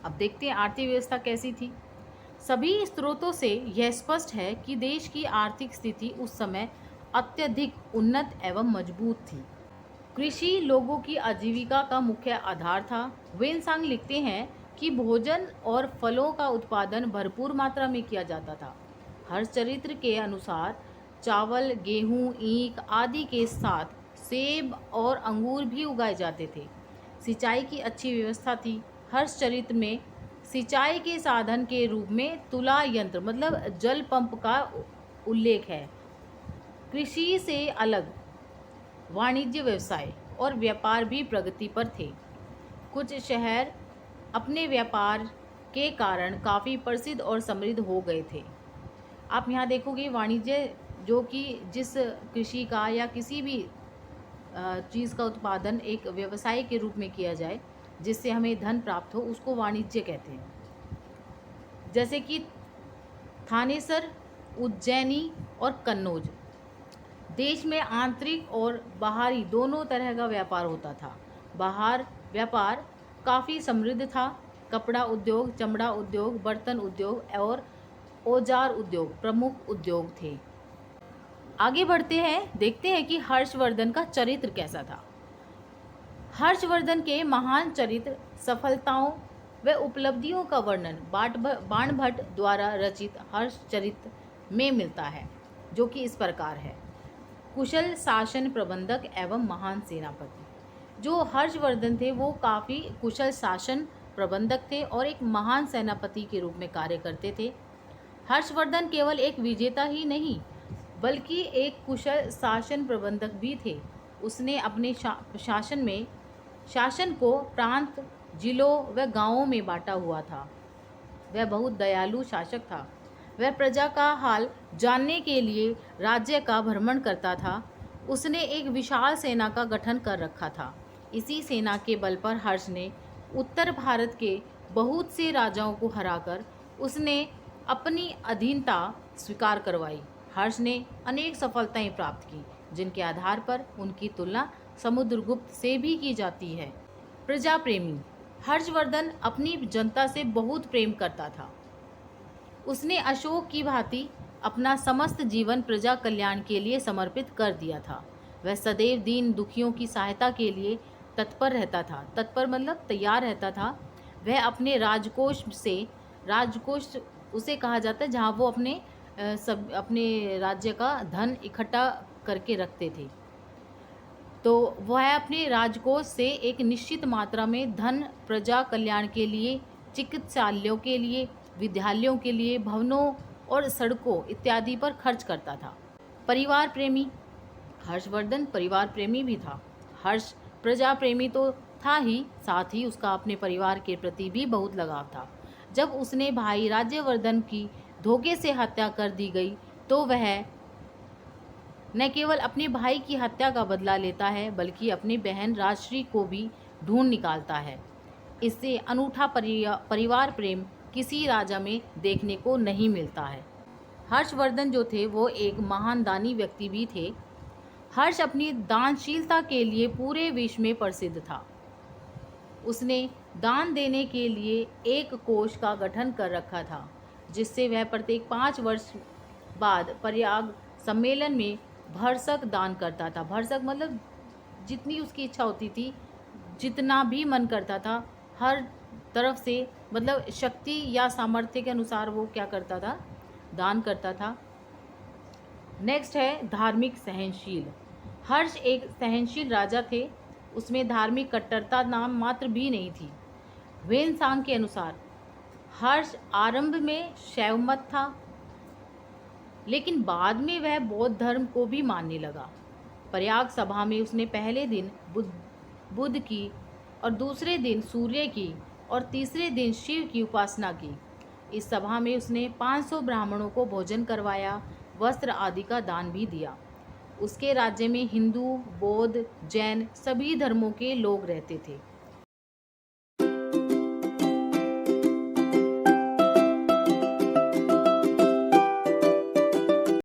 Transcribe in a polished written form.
अब देखते हैं आर्थिक व्यवस्था कैसी थी। सभी स्रोतों से यह स्पष्ट है कि देश की आर्थिक स्थिति उस समय अत्यधिक उन्नत एवं मजबूत थी। कृषि लोगों की आजीविका का मुख्य आधार था। वेनसांग लिखते हैं कि भोजन और फलों का उत्पादन भरपूर मात्रा में किया जाता था। हर्षचरित्र के अनुसार चावल, गेहूं, ईख आदि के साथ सेब और अंगूर भी उगाए जाते थे। सिंचाई की अच्छी व्यवस्था थी। हर्षचरित्र में सिंचाई के साधन के रूप में तुला यंत्र मतलब जल पंप का उल्लेख है। कृषि से अलग वाणिज्य व्यवसाय और व्यापार भी प्रगति पर थे। कुछ शहर अपने व्यापार के कारण काफ़ी प्रसिद्ध और समृद्ध हो गए थे। आप यहाँ देखोगे वाणिज्य जो कि जिस कृषि का या किसी भी चीज़ का उत्पादन एक व्यवसाय के रूप में किया जाए जिससे हमें धन प्राप्त हो, उसको वाणिज्य कहते हैं। जैसे कि थानेसर, उज्जैनी और कन्नौज। देश में आंतरिक और बाहरी दोनों तरह का व्यापार होता था। बाहर व्यापार काफ़ी समृद्ध था। कपड़ा उद्योग, चमड़ा उद्योग, बर्तन उद्योग और औजार उद्योग प्रमुख उद्योग थे। आगे बढ़ते हैं, देखते हैं कि हर्षवर्धन का चरित्र कैसा था। हर्षवर्धन के महान चरित्र, सफलताओं व उपलब्धियों का वर्णन बाणभट्ट द्वारा रचित हर्षचरित्र में मिलता है, जो कि इस प्रकार है। कुशल शासन प्रबंधक एवं महान सेनापति। जो हर्षवर्धन थे वो काफ़ी कुशल शासन प्रबंधक थे और एक महान सेनापति के रूप में कार्य करते थे। हर्षवर्धन केवल एक विजेता ही नहीं बल्कि एक कुशल शासन प्रबंधक भी थे। उसने अपने शासन को प्रांत, जिलों व गांवों में बांटा हुआ था। वह बहुत दयालु शासक था। वह प्रजा का हाल जानने के लिए राज्य का भ्रमण करता था। उसने एक विशाल सेना का गठन कर रखा था। इसी सेना के बल पर हर्ष ने उत्तर भारत के बहुत से राजाओं को हराकर उसने अपनी अधीनता स्वीकार करवाई। हर्ष ने अनेक सफलताएं प्राप्त की जिनके आधार पर उनकी तुलना समुद्रगुप्त से भी की जाती है। प्रजा प्रेमी। हर्षवर्धन अपनी जनता से बहुत प्रेम करता था। उसने अशोक की भांति अपना समस्त जीवन प्रजा कल्याण के लिए समर्पित कर दिया था। वह सदैव दीन दुखियों की सहायता के लिए तत्पर रहता था। तत्पर मतलब तैयार रहता था। वह अपने राजकोष उसे कहा जाता है जहाँ वो अपने राज्य का धन इकट्ठा करके रखते थे। तो वह अपने राजकोष से एक निश्चित मात्रा में धन प्रजा कल्याण के लिए, चिकित्सालयों के लिए, विद्यालयों के लिए, भवनों और सड़कों इत्यादि पर खर्च करता था। परिवार प्रेमी। हर्षवर्धन परिवार प्रेमी भी था। हर्ष प्रजा प्रेमी तो था ही, साथ ही उसका अपने परिवार के प्रति भी बहुत लगाव था। जब उसने भाई राज्यवर्धन की धोखे से हत्या कर दी गई तो वह न केवल अपने भाई की हत्या का बदला लेता है बल्कि अपनी बहन राजश्री को भी ढूंढ निकालता है। इससे अनूठा परिवार प्रेम किसी राजा में देखने को नहीं मिलता है। हर्षवर्धन जो थे वो एक महान दानी व्यक्ति भी थे। हर्ष अपनी दानशीलता के लिए पूरे विश्व में प्रसिद्ध था। उसने दान देने के लिए एक कोष का गठन कर रखा था जिससे वह प्रत्येक 5 वर्ष बाद प्रयाग सम्मेलन में भरसक दान करता था। भरसक मतलब जितनी उसकी इच्छा होती थी, जितना भी मन करता था, हर तरफ से मतलब शक्ति या सामर्थ्य के अनुसार वो क्या करता था, दान करता था। नेक्स्ट है धार्मिक सहनशील। हर्ष एक सहनशील राजा थे। उसमें धार्मिक कट्टरता नाम मात्र भी नहीं थी। वेनसांग के अनुसार हर्ष आरंभ में शैवमत था लेकिन बाद में वह बौद्ध धर्म को भी मानने लगा। प्रयाग सभा में उसने पहले दिन बुद्ध की और दूसरे दिन सूर्य की और तीसरे दिन शिव की उपासना की। इस सभा में उसने 500 ब्राह्मणों को भोजन करवाया, वस्त्र आदि का दान भी दिया। उसके राज्य में हिंदू, बौद्ध, जैन सभी धर्मों के लोग रहते थे।